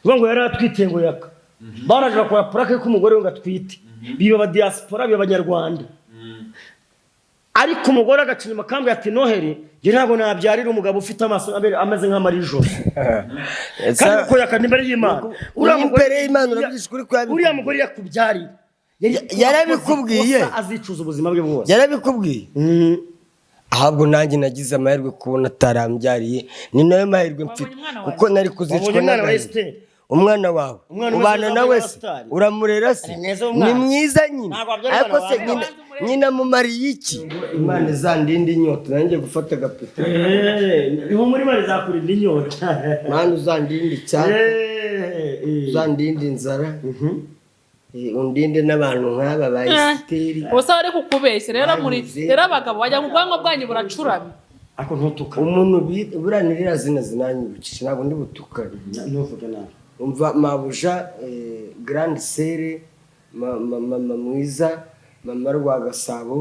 ngo yari atwite ngo yaka baraje kwa plaque ko umugore we ngatwite biba ba diaspora biba abanyarwanda ariko umugore agacinya makambwe ati Noheri je ntabwo nabyarira umugabo ufite amaso ameze nk'amarijo kandi ko yakandi imbere y'Imana imbere y'Imana urabyishukuri ko uriya mugore yakubyari yarabikubwiye azicuza ubuzima bwe bwose yarabikubwiye ahabwo nanjye nagize amahirwe kubona atarambyariye ni nayo mahirwe mfite kuko nari kuzicwa umwana wawe ubana nawe se uramurera se ni mwiza nyine ariko se nyina mumariye iki Imana izandinde inyota nanjye gufata agapeta iho muri mari zakurinda inyota Mana uzandinde cyane uzandinde inzara undinde n'abantu nk'aba bayisteri bose bari kukubeshya rero abagabo bajya mu bwanwa bwanyu buracuramye ako ntutuka umuntu buranirira zinanyibukije ntabwo ndi butukane ntuvuge nabi umva mabuja grande sere mama mwiza mama Rwagasabo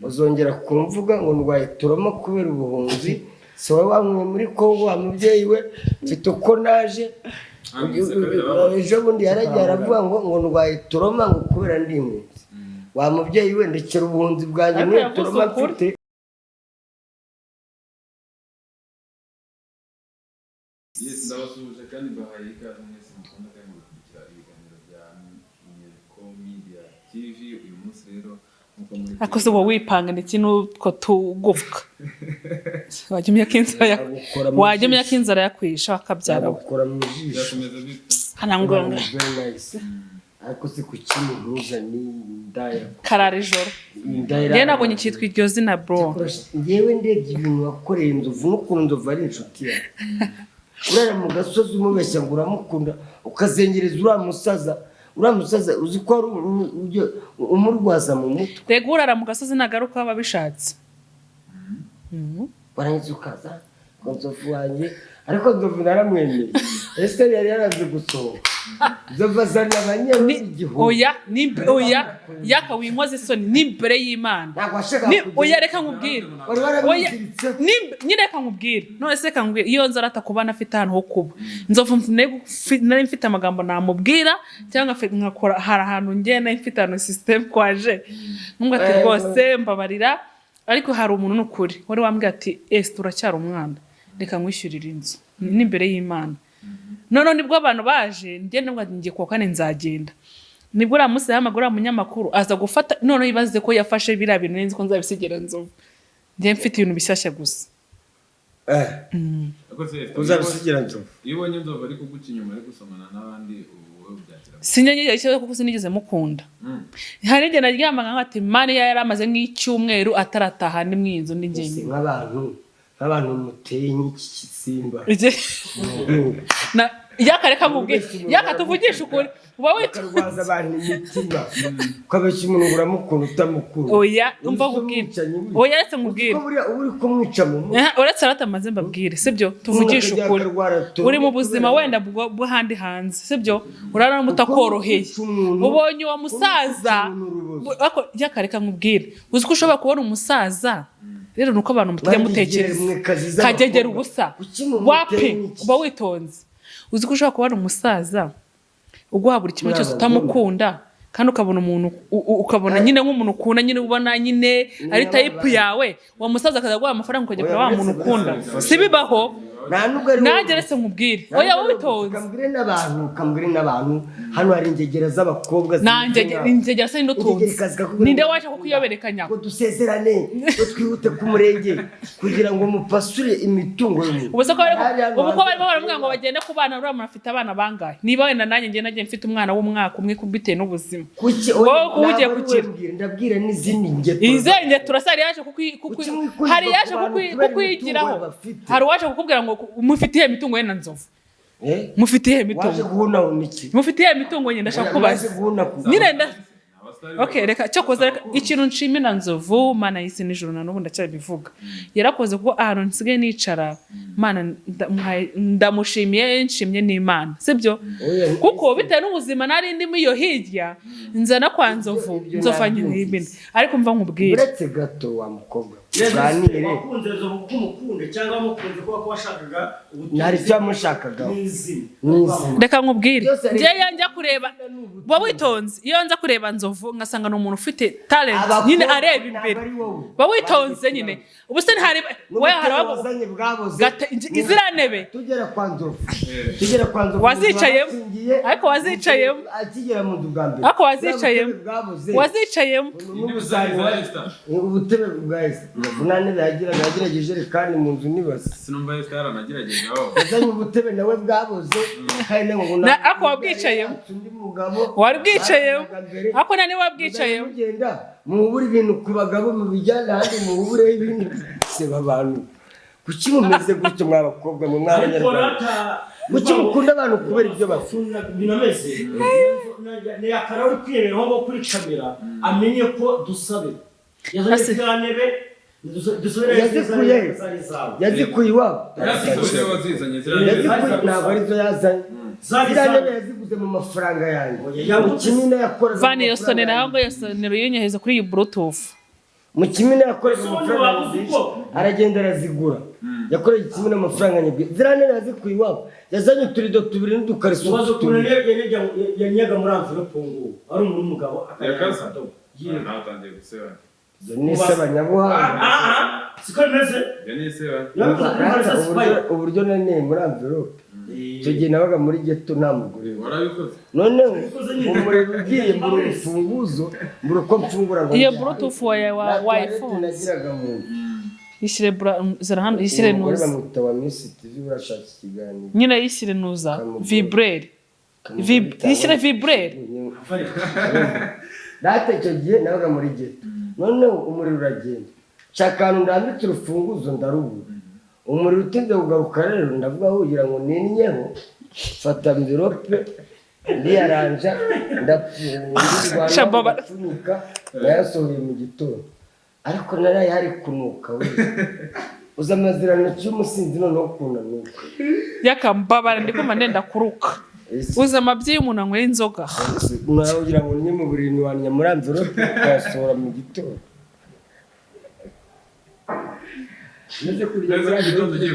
uzongera kumvuga ngo ndwaye turoma kubera ubuhunzi so wamwe muri Kongo amubyeyi we mfite uko naje ejo bundi yaragiye aravuga ngo ndwaye turoma ngo kubera ndi impunzi wa mubyeyi we ndekera ubuhunzi bwanjye ni turoma mfite Yes, ndabasuje kandi bahaye ikaze mwese mukunda kandi mukurikira ibiganiro bya INYANDIKO Media TV uyu munsi rero nkuko muri akoze wo wipanga ndetse n'utwo tugufuka wajya kinzara yakwisha akabyara ukora mu jisho yakomeza bita kanangonga ariko se kukintu ntuza ni ndaya karara ijoro ye nabwo nyitwa iryo zina bro ngewe ndebye ibintu wakoreye inzovu n'ukuntu inzovu ari inshuti yawe urara mu gasozi umubeshya ngo uramukunda ukazengereza uriya musaza uzi ko ari umurwaza mu mutwe rega urara mu gasozi nagaruka babishatse warangiza ukaza ngo nzovu wanjye ariko nzovu naramwemeye Esther yari yarazi gusohoka nzovu azana abanyabigihumbi oya yaka winkoze isoni n'imbere y'Imana oya reka nkubwire nyine reka nkubwire none se reka nkubwire iyo nzara atakubana afite ahantu ho kuba nzovu nari mfite amagambo namubwira cyangwa nkakora hari ahantu ngena mfite ahantu system kwaje nubwo ati rwose mbabarira ariko hari umuntu n'ukuri wari wambwiye ati Esther uracyari umwana reka nkwishyurira inzu n'imbere y'Imana none nibwo abantu baje ngende ngo ngiye kwa kane nzagenda nibwo ramusi hamagura umunyamakuru aza gufata none yibaze ko yafashe bira bintu nzi ko nzabisigera nzovu ngiye mfite ibintu bishyashya gusa uzabisigira nzovu iyo ubonye nzovu ari kuguca inyuma ari gusomana n'abandi ubu byakira sinjye yashyize kuko sinigeze mukunda hari igihe naryamaga nkati mani yari amaze nk'icyumweru atarataha ni mwinzu ndi njyenyine nk'abantu muteye nk'iki kisimba na yakareka mubwire yakatuvugisha ukuri uba wikarwaza abantu imitima ukabeshya umuntu ngo uramukunda utamukunda oya umva kubwira oya retse mubwire uri kumwica mu mutwe uretse aratamaze mbabwire sibyo tuvugisha ukuri uri mu buzima wenda bwo handi hanze sibyo urara mutakoroheye ubonye uwo musaza ako yakareka mubwire uzi ko ushobora kubona umusaza rero nuko abantu mutajya mutekereza kagegera ubusa wapi uba witonze uzi ko ushobora kubona umusaza uguha buri kimwe cyose utamukunda kandi ukabona umuntu ukabona nyine nk'umuntu ukunda nyine ubona nyine ari type yawe uwo musaza akaza guha amafaranga ukajya kuri wa muntu ukunda sibibaho nageretse nkubwire oya witonze kambwire n'abantu hano hari ingegera z'abakobwa ingegera se n'utunze ninde waje kukuyoberekanya ngo dusezerane ngo twihute ku murenge kugira ngo mupasure imitungo y'umuntu ubu ko barimo baravuga ngo bagende ku bana uriya muntu afite abana bangahe niba wenda nanjye ngiye nagiye mfite umwana w'umwaka umwe bitewe n'ubuzima wowe ugiye gukira ndabwira n'izindi ngeto izenge turasari yaje hari yaje kukwigiraho hari waje kukubwira ngo mufitiye imitungo ye na nzovu mufitiye imitungo nyine ndashaka kubaza nyine okay reka cyokoza ikintu nshimira nzovu mana yisi nijoro na n'ubu ndacyabivuga yarakoze kuko ahantu nsigaye nicara mana ndamushimiye nshimye n'Imana sibyo kuko bitewe n'ubuzima nari ndimo iyo hirya nzana kwa nzovu nzofanya ibintu ariko mva nkubwira uretse gato wa mukobwa tuganire wakunze nzovu kuko umukunde cyangwa wamukunze kuba ko washakaga ntari cyamushakaga n'izina reka nkubwire njyewe njya kureba wowe witonze iyo nza kureba nzovu ngasanga ni umuntu ufite talent nyine areba imbere wowe witonze nyine ubu se ntihari wowe harabazanye bwaboze izira ntebe tugera kwa nzovu wazicayemo ariko wazicayemo akigera mu dugambere ariko wazicayemo ubutebe bwa Esther bunane yagerageje kandi mu nzu nibase sinumva Esther yaranagerageje aho yazanye ubutebe nawe bwaboze kandi ngo ariko wabwicayemo undi mugabo wari bwicayemo ariko nani wabwicayemo ugenda mu buri bintu ku bagabo mu bijyana handi mu buri ibintu se babantu kuki mumeze gutyo mwabakobwa mu mwabanyarwanda kuki mukunda abantu kubera ibyo bafuna binameze ni yakara uri kwiyemeraho ngo kuri kamera amenye ko dusabe yazanye kanebe yazikuye iwabo ntabwo arizo yazanye ziriya yaziguze mu mafaranga yanjye mu kimina yakoraga vani iyo sonera ahubwo iyo sonera yinyoheza kuri iyi bluetooth mu kimina yakoraga amafaranga menshi aragenda arazigura yakoreye ikimina amafaranga nyabwe ziriya yazikuye iwabo yazanye uturido tubiri n'udukariso yanyaga muri amvirope ngubu ari umuntu w'umugabo akadobo natangiye guseba n'isebanya siko bimeze uburyo naneye muri amvirope icyo gihe nabaga muri geto nta mugore noneho umuriro ugiye mbura urufunguzo mbura uko mfungura ngo iyo bluetooth wayifunze nagiraga mu yishyire nuza bamwita wa Miss TV urashaka ikiganiro nyine yishyire nuza vibrere yishyire vibrere data icyo gihe nabaga muri geto noneho umuriro uragenda cyakanu ndambitse urufunguzo ndarubura umuriro utinze kugaruka rero ndavuga kugira ngo ninyeho fata envelope ndiyaranja ndapfunika nayasohoye mu gitondo ariko naraye hari kunuka we uza amazirano cy'umusinzi noneho kunanuka yakambabara ndikumva ndenda kuruka uza amabyi y'umuntu anywera inzoga kugira ngo nye mu buriri wanya muri envelope ukayasohora mu gitondo neze kurya muri gitondo giye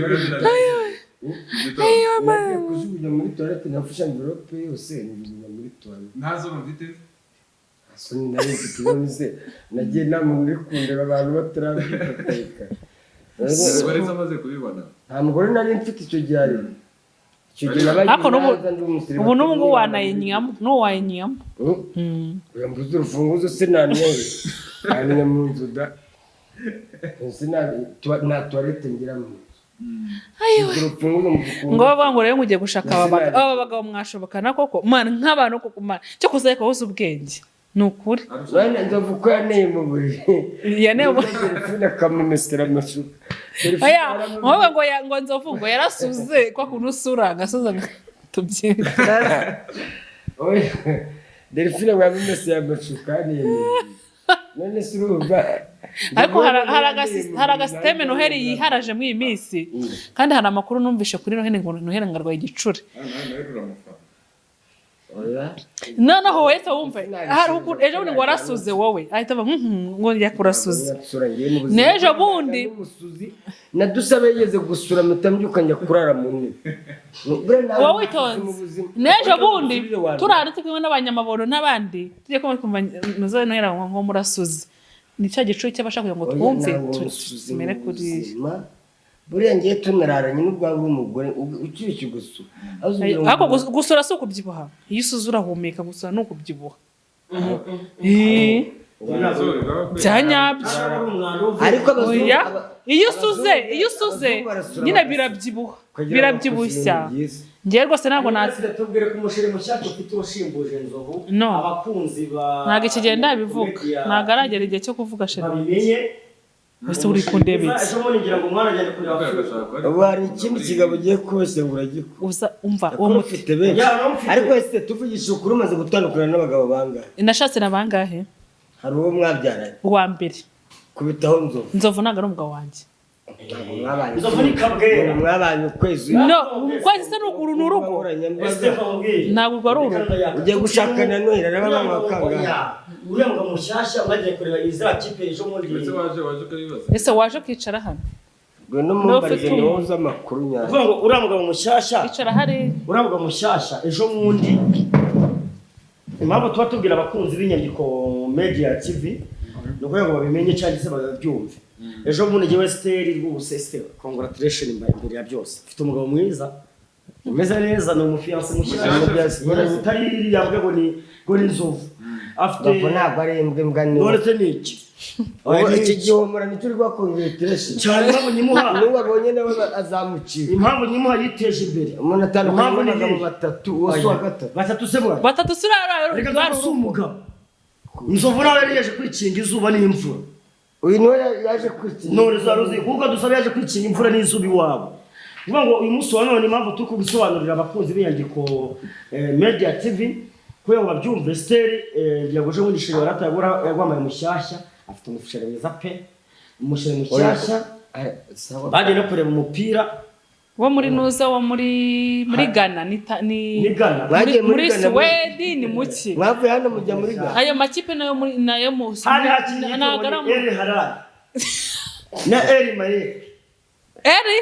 kujugunya muri toilette nafashe envelope yose njugunya muri toilette ntazo mfite soni nari mfite nagiye namwe muri kundera abantu batarabyifateka bari zamaze kubibona nta mugore nari mfite icyo gihe ari ariko ubu n'ubwo wanayinyamo n'uwayinyamo mbuze urufunguzo se nanyoye naninya mu nzu da nta toilette ngira mu nzu ngo bavuga ngo rero mugiye gushaka aba bagabo mwashobokana koko mana nk'abantu koko mana cyo kuzareka hose ubwenge ni ukuri nzovu ko yaneye mu buriri yaneye mu telefone akamumesera amashuka ngo nzovu ngo yarasuze kwa kuntu usura agasuza tubyina delphine wamumesera amashuka yaneye mu buriri none se urumva ariko hari agasiteme noheri yiharaje muri iyi minsi kandi hari amakuru numvishe kuri noheri ngo noheri ngarwaye igicuri noneho wese wumve ejo bundi ngo warasuze wowe ahita ava ngo njya kurasuze n'ejo bundi nadusabe yigeze gusura mpita mbyuka njya kurara mu ntebe wowe witonze n'ejo bundi turanditse kumwe n'abanyamabono n'abandi tujye kumva muzobe noheri ngo murasuze ni cya gicuri cy'abashaka kugira ngo twumve tumere kuri buriya ngiye tunararanye n'ubwangu bw'umugore ukirishye gusura ariko gusura si ukubyibuha iyo usuze urahumeka gusura ni ukubyibuha bya nyabyo ariko iyo usuze nyine birabyibushya ngewe rwose ntabwo tubwire ko umusheri mushyashya ufite ushimbuje nzovu abakunzi ntabwo iki gihe ndabivuga ntabwo aragera igihe cyo kuvuga sheri babimenye wese uri kundebetse ubu hari ikindi kigabo ugiye kubeshya ngo uragikora umva uwo mufite benshi ariko wese tuvugisha ukuri umaze gutandukana n'abagabo bangahe nashatse na bangahe hari uwo mwabyaranye uwa mbere kubitaho nzovu ntabwo ari umugabo wanjye mwabanye ukwezi ukwezi se uru ni urugo ntabwo urwo ari urugo ugiye gushakana noheri araba bamwe bakangahe uriya mugabo mushyashya mwagiye kureba izira kipe ejo muri ese waje kwicara hano ngo no mumbarize niwoza amakuru nyayo uvuga ngo uriya mugabo mushyashya icara hari uriya mugabo mushyashya ejo mundi impamvu tuba tubwira abakunzi b'inyandiko media TV nuko ngo babimenye cyangwa se babyumve ejo mundi giwe steri rwose Esther congratulations imbere ya byose ufite umugabo mwiza umeze neza ni umufiance mushyashya utari yambwe ngo ni nzovu afite ntabwo ari imbwa ni uretse niki iki gihomora nicyo uri congratulations cyane impamvu nyimuha n'uwabonye nawe azamucira impamvu nyimuha yiteje imbere umuntu atandukanye n'abagabo batatu wose wa gatatu batatu se bwa batatu sirara reka dusumuga inzovu nawe yari yaje kwikinga izuba n'imvura uyu niwe yaje kwikinga none zaruzi kuko dusaba yaje kwikinga imvura n'izuba iwabo uvuga ngo uyu munsi wa none impamvu turi kubisobanurira abakunzi b'inyandiko media TV kugira ngo babyumve Esther yagoje muri shiri warata yagwamaye mushyashya afite umusheri mwiza pe umusheri mushyashya bagiye no kureba umupira wo muri nuza wo muri Ghana ni Ghana muri Sweden ni muki mwavuye hano mujya muri Ghana ayo makipe nayo muri nayo mu nagaramu Eri Harari na Eri Maye Eri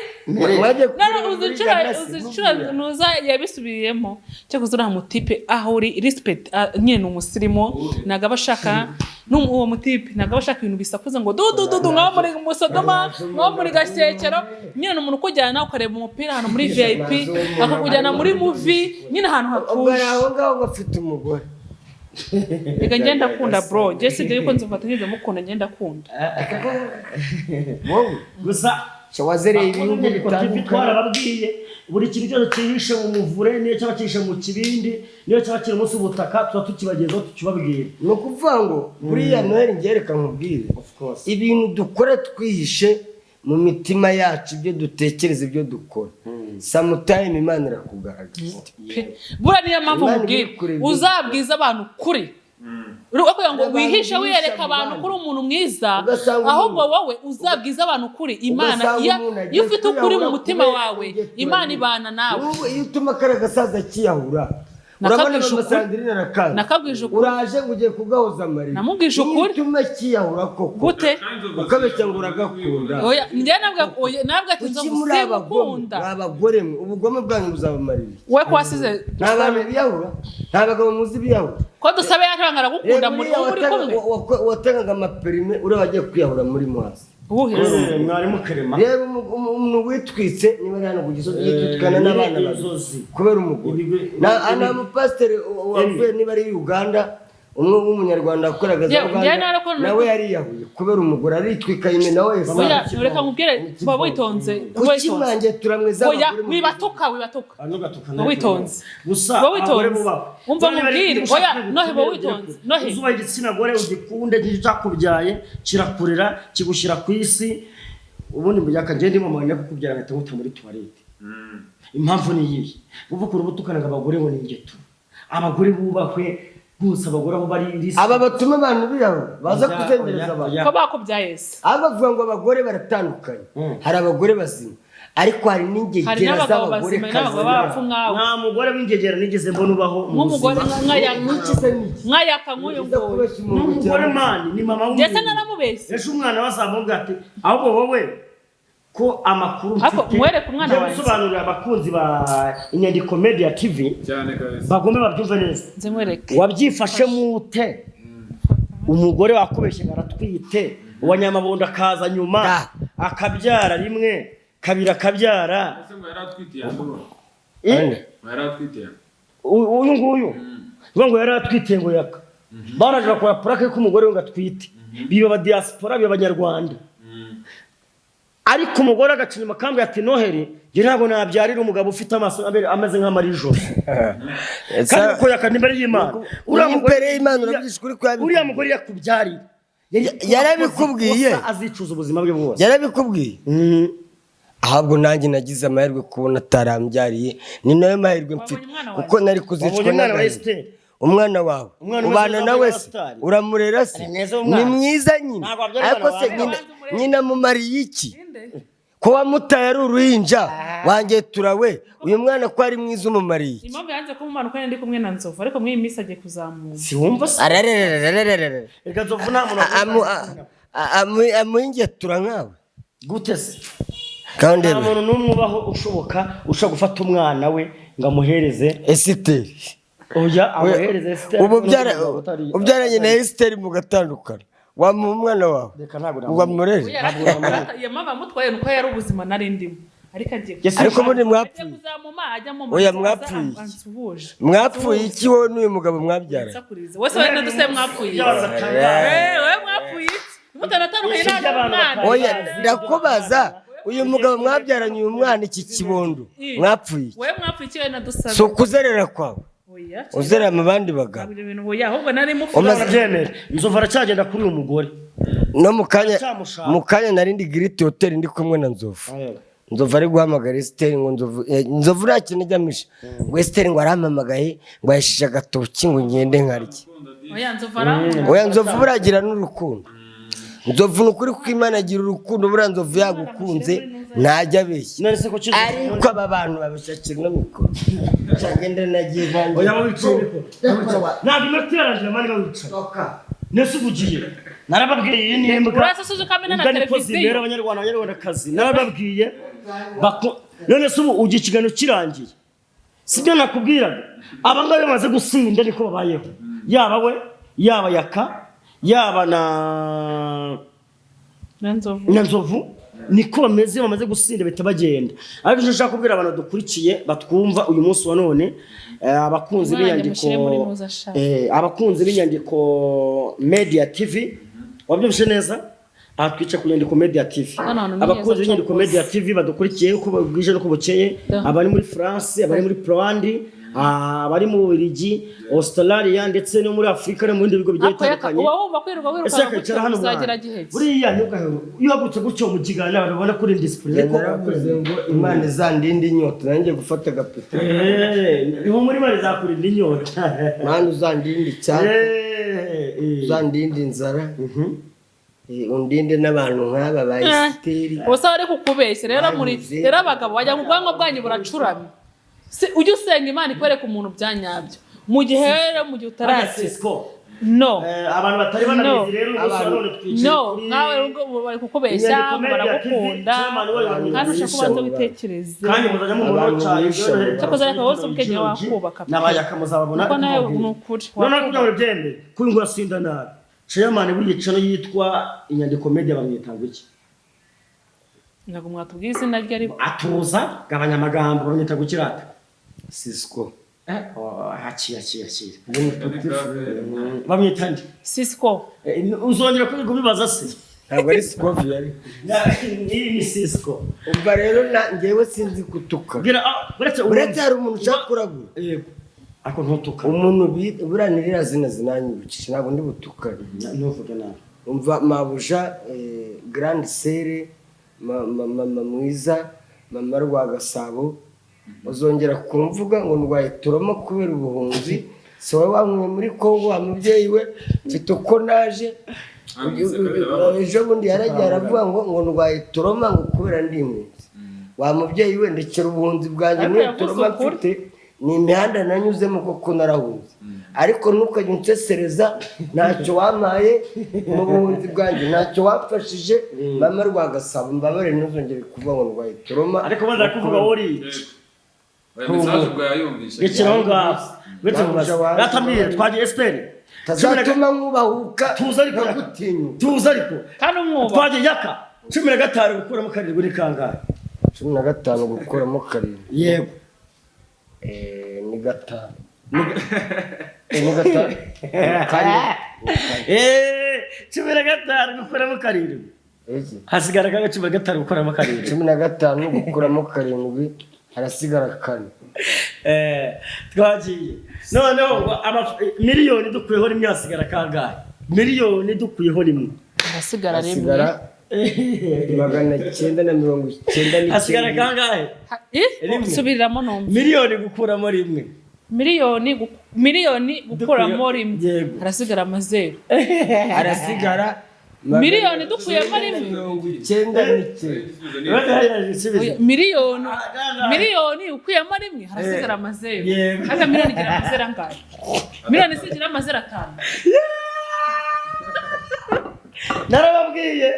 uzichura nuza yabisubiyemo cyo kuzura mu tipe aho uri respect nyene umusirimo nagabashaka uwo mutipe nagabashaka ibintu bisakuza ngo du ngaho muri Musodoma ngaho muri Gashyekero nyene umuntu kujyana ukareba umupira hano muri VIP akakujyana muri movie nyene ahantu hatuje aho ngaho ngafite umugore Ega ngenda kunda bro Jesse de yuko nzofatanyije mukunda ngenda kunda wowe gusa cyawazereye ibihugu bitandukanye twarababwiye buri kintu cyose kirishe mu muvure niyo cyaba kirishe mu kibindi niyo cyaba kiri munsi ubutaka tuba tukibagezaho tukibabwira no kuvuga ngo buriya Noheri ngereka nkubwire ibintu dukora twihishe mu mitima yacu ibyo dutekereza ibyo dukora sometimes Imana irakugaragaza bura niyo mpamvu mubwira uzabwiza abantu kuri Ruko ngo wihishe wiyereka abantu kuri umuntu mwiza ahubwo wowe uzabwiza abantu kuri Imana iyo ufite ukuri mu mutima wawe Imana ibana nawe iyo utuma karagasaza kiyahura urabona Sandrine nakandi nakabwije ukuri uraje ugiye kugahoza amarira namubwije ukuri utuma kiyahura koko gute ukabeshya ngo uragakunda oya njye nabwo ati nzogukunda abagore ubugome bwanyu buzabamarira we kwasize n'abantu biyahura ntabagabo muzi biyahura ko dusabe yakangara gukunda muri kumwe watangaga amaperime urabagiye kwiyahura muri mwasi ubuheze mwarimu Kerema reba umuntu witwitse niba hano kugisozi yitwikana n'abana bazozi kubera umugore na mupasiteri wavuye niba ari Uganda umwe w'umunyarwanda akoraga za Uganda nawe yari yahuye kubera umugore aritwika ime nawe reka nkubwire baba witonze kukimange turamweza wibatuka witonze gusa abagore buba umva mubwire oya nohe bo witonze nohe uzuba igitsina gore ugikunde cyakubyaye kirakurera kigushyira ku isi ubundi mu yakagende mu mwanya kukubyara ngata muta muri toilette impamvu ni yiyi ubukuru butukanaga abagore bo n'ingeto abagore bubakwe gusa abagore aho bari risi aba batuma abantu biyaho baza kuzendereza abantu ko bakubyaye se abavuga ngo abagore baratandukanye hari abagore bazima ariko hari n'ingegera z'abagore kazi nta mugore w'ingegera nigeze mbona ubaho nk'umugore nk'ayaka nk'uyu nguyu n'umugore mani ni mama w'umuntu ndetse naramubeshye ejo umwana wazamuga ati ahubwo wowe ko amakuru mfite mwereke umwana wawe gusobanurira abakunzi ba Inyandiko Media TV bagombe babyumve neza nze mwereke wabyifashe mute umugore wakubeshye ngaratwite uwanyamabondo akaza nyuma akabyara rimwe kabira kabyara uyu nguyu ngo yaratwite ngo yaka baraje bakora plaque ko umugore ngo atwite biba ba diaspora biba abanyarwanda ariko umugore agacinyuma kambwe ati Noheri nge ntabwo nabyarira umugabo ufite amaso ameze nk'amarijo kandi ko yakandi imbere y'Imana uriya mugore yakubyarira yarabikubwiye azicuza ubuzima bwe bwose yarabikubwiye ahubwo nanjye nagize amahirwe kubona atarambyariye ni nayo mahirwe mfite kuko nari kuzicwa n'agahinda umwana wawe ubana nawe se uramurera se ni mwiza nyine ariko se nyina mumariye iki ko wamutaye ari uruhinja wanjye turawe uyu mwana ko ari mwiza umumariye impamvu yanze ko mumanuka ndi kumwe na Nzovu ariko mwe iminsi agiye kuzamuka si wumva se arerererererere reka Nzovu nta muntu amuingetura nkawe gute se kandi nta muntu n'umwe ubaho ushobora gufata umwana we ngo amuhereze Esiteri oya amuhereze Esiteri ubyaranye na Esiteri mugatandukana wamuha umwana wawe wamureze ya mama mutwaye nuko yari ubuzima nari ndimo ariko muri mwapfuye oya mwapfuye iki wowe n'uyu mugabo mwabyaranye wese wenda duse mwapfuye wewe mwapfuye mutanatandukanye n'abana oya ndakubaza uyu mugabo mwabyaranye uyu mwana iki kibondo mwapfuye wewe mwapfuye iki wenda dusaba so kuzerera kwawe uzera mu bandi bagabo ahubwo nari mufura byemera Nzovu aracyagenda kuri uyu mugore no mukanya narindi Great Hotel ndi kumwe na Nzovu ari guhamagara Esiteri ngo Nzovu nta kintu ajyamisha ngo Esiteri ngo arampamagaye ngo yashije agatoki ngo ngende nkarye oya Nzovu buragira n'urukundo Nzovu nukuri ko Imana agira urukundo bura Nzovu yagukunze ntajya abeshya ariko aba bantu babishakira no mikoro cyagenda nagiye vanze oya wicaye ntabwo imateranje mani bawicaye nese ubugiye narababwiye ni imbwa urasasuze kamena na televiziyo abanyarwandakazi narababwiye none se ubu ugiye ikiganiro kirangiye sibyo nakubwiraga abangaba bamaze gusinda niko babayeho yaba we yaba yaka yaba na Nzovu niko bamaze gusinda bita bagenda ariko icyo nshaka kubwira abantu dukurikiye batwumva uyu munsi wa none abakunzi b'inyandiko Media TV wabyumvise neza aha twica ku Nyandiko Media TV abakunzi b'inyandiko Media TV badukurikiye uko bwije no kubukeye abari muri France abari muri Poland abari mu Bubiligi Australia ndetse no muri Afrika no mu bindi bigo bigiye bitandukanye uba wumva kwiruka uzagira gihe buriya nyugahero iyo hagutse gutyo mu kigana barabona kuri display ko bakoze ngo Imana izandinde inyota nanjye gufata agapeta niho muri Imana izakurinda inyota Mana uzandinde cyane uzandinde inzara undinde n'abantu nk'aba ba Esiteri ubusa bari kukubeshya rero abagabo bajya mu bwanwa bwanyu buracuramye ujye usenga Imana ikwereka umuntu byanyabyo mu gihe utarase no abantu batari banabizi rero no nawe bari kukubeshya baragukunda kandi ushaka kubanza witekereze kandi muzajya mu murongo cyane cyakoze ariko wose ubwenge wakubaka n'abayaka muzababona kuko nawe ni ukuri none kugira ngo byembe kuri ngo asinda nabi Chairman buri cano yitwa Inyandiko Media bamwitanga iki ntabwo mwatubwiye izina rye ariko atuza gabanya amagambo bamwita gukirata Sisco haciye bamwita ndi Sisco uzongera kubibaza se ntabwo ari Scovi yari ni Sisco umva rero ngewe sinzi kutuka uretse hari umuntu ushaka kuragura yego ako ntutuka umuntu buranirira zinanyibukije ntabwo ndi butuka ntuvuge nabi umva mabuja Grand Sere mama mwiza mama Rwagasabo uzongera kumvuga ngo ndwaye turoma kubera ubuhunzi so wamwe muri Kongo amubyeyi we mfite uko naje ejo bundi yaragiye aravuga ngo ndwaye turoma ngo kubera ndi impunzi wa mubyeyi we ndekera ubuhunzi bwanjye niyo turoma mfite ni imihanda nanyuzemo koko narahunze ariko ntukajye unsesereza ntacyo wampaye mu buhunzi bwanjye ntacyo wafashije mama Rwagasabo mbabare ntuzongere kuvuga ngo ndwaye turoma ariko baza kuvuga wori Ikiraho ngaho Ratamire twaje Esiteri tazatuma nkubahuka tuza ariko kandi umwuba twaje yaka 15 gukuramo karindwi ni kangahe 15 gukuramo karindwi yego ni gatanu ni gatanu cumi na gatanu gukuramo karindwi hasigara kangahe 15 gukuramo karindwi 15 gukuramo karindwi harasigara kane twagiye noneho miliyoni dukuyeho rimwe hasigara kangahe miliyoni dukuyeho rimwe hasigara rimwe 990 hasigara kangahe subiramo nombe miliyoni gukuramo rimwe miliyoni gukuramo rimwe harasigara amazeru harasigara miliyoni dukuyemo rimwe 99 miliyoni ukuyemo rimwe harasigara amazeru haka miliyoni igira amazeru angahe miliyoni sigira amazeru 5 narababwiye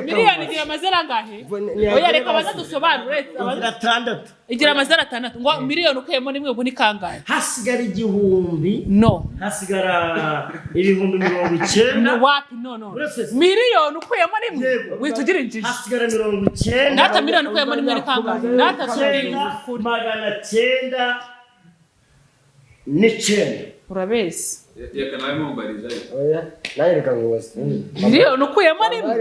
miliyoni igira amazeru angahe oya reka bazadusobanure igira amazeru 6 ngo miliyoni ukuyemo rimwe ubu ni kangahe hasigara igihumbi no hasigara ibihumbi 90 wapi no miliyoni ukuyemo rimwe witugira injiji hasigara 90 nata miliyoni ukuyemo rimwe ni kangahe nata 900 urabese yaka nawe mumbariza oya nayereka ngo wese miliyoni ukuyemo rimwe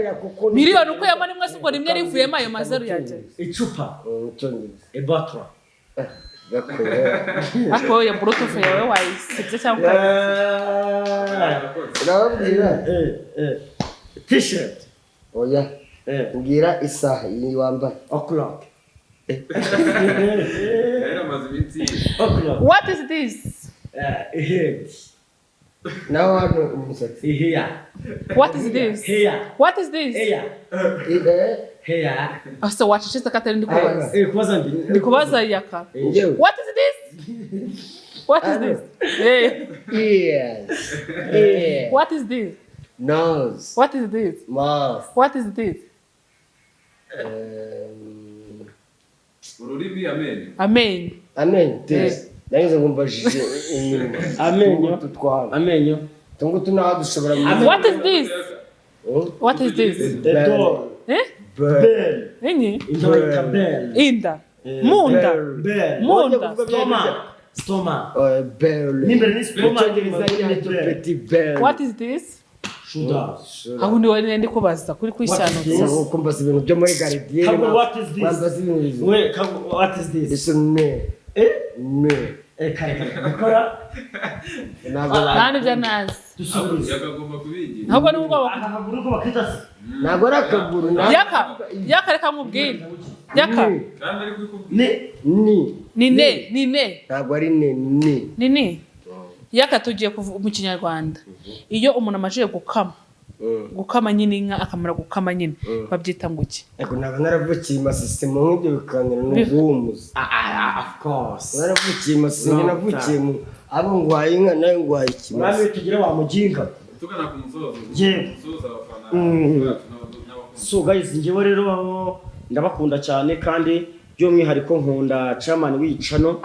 miliyoni ukuyemo rimwe siko rimwe rivuyemo ayo mazeru yaje icupa icyongereza ebatra ako ya bluetooth yawe wayisibye cyangwa urababwira t-shirt oya ubwira isaha iyi wambaye o'clock rero amaze iminsi o'clock what is this head nawe hano umusatsi here what is this here what is this here so wacishise katari ndikubaza kubaza ndikubaza yaka what is this what is this yes what is this nose what is this mouth what is this ururimi amenyo amen test naize ngumbajije inyuma amenyo tungu tunadushobora what is this what is this the door bell enye bell inda munda stomach bell nimbe ni stomach petit bell what is this shoulder aho ndi wari ndi kubaza kuri kwishyano kumbaza ibintu byo muri gardien what is this what is this this ne kora nani byanazi yakagomba kubigira ntabwo ni ubwo akaguru ko bakita ntabwo rakaguru yaka reka nkubwire yaka kandi ari kwikubwira ni ntabwo ari ni yaka tugiye mu kinyarwanda iyo umuntu amajije gukama nyine inka akamara gukama nyine babyita ngo iki ego naba naravukiye masisitemu nk'ibyo bikanira n'ubuhumuzi of course naravukiye masisitemu navukiye mu abo ngwaye inka nayo ngwaye ikimasa mwami tugire wa muginga tugana ku musozo abafana so guys njyewe rero ndabakunda cyane kandi by'umwihariko nkunda chairman w'icano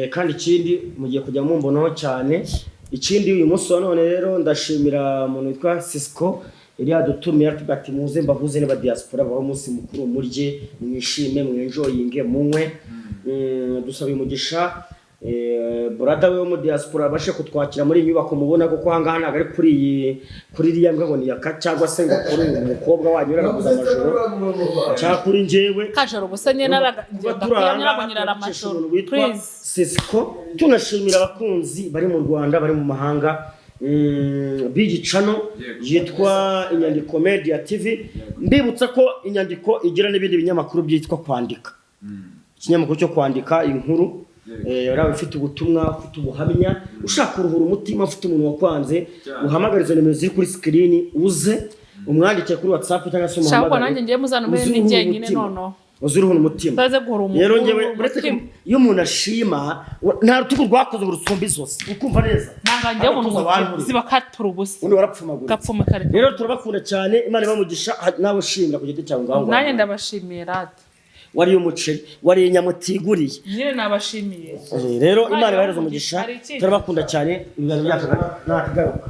kandi ikindi mugiye kujya mumbonaho cyane ikindi uyu munsi wa none rero ndashimira umuntu witwa Cisco iri yadutumiye ati muze mbavuze n'aba diaspora baho umunsi mukuru murye mwishime mwenjoyinge munywe dusaba umugisha brother we mu diaspora abashe kutwakira muri inyubako mubona ko hanga ntago ari kuri iriya ngo ni yaka cyangwa se ngo kuri umukobwa wanyura nakuza amajoro cyangwa kuri njyewe kajoro busanye naraganyira amajoro please Cisco tunashimira abakunzi bari mu Rwanda bari mu mahanga bigicano yitwa Inyandiko Media TV mbibutsa ko inyandiko igira n'ibindi binyamakuru byitwa kwandika ikinyamakuru cyo kwandika inkuru yarawe ufite ubutumwa ufite ubuhamya ushaka kuruhura umutima ufite umuntu wakwanze uhamagariza nimero ziri kuri screen uze umwandike kuri WhatsApp cyangwa se umuhamagare cyangwa nanjye ngiye muzana muri ninjye nyine nono uzuruhura umutima taze guhura umutima rero ngewe iyo umuntu ashima nta rutugu rwakoze urusumbi zose ukumva neza nanga ngiye umuntu ziba katura ubusa undi warapfumagura gapfuma kare rero turabakunda cyane Imana ibamugisha nawe ushimira kugiti cyawe ngaho nanjye ndabashimira wari umuceri wari inyamutiguriye nyine nabashimiye rero Imana ibahereza umugisha turabakunda cyane ibiganiro byacu nakagaruka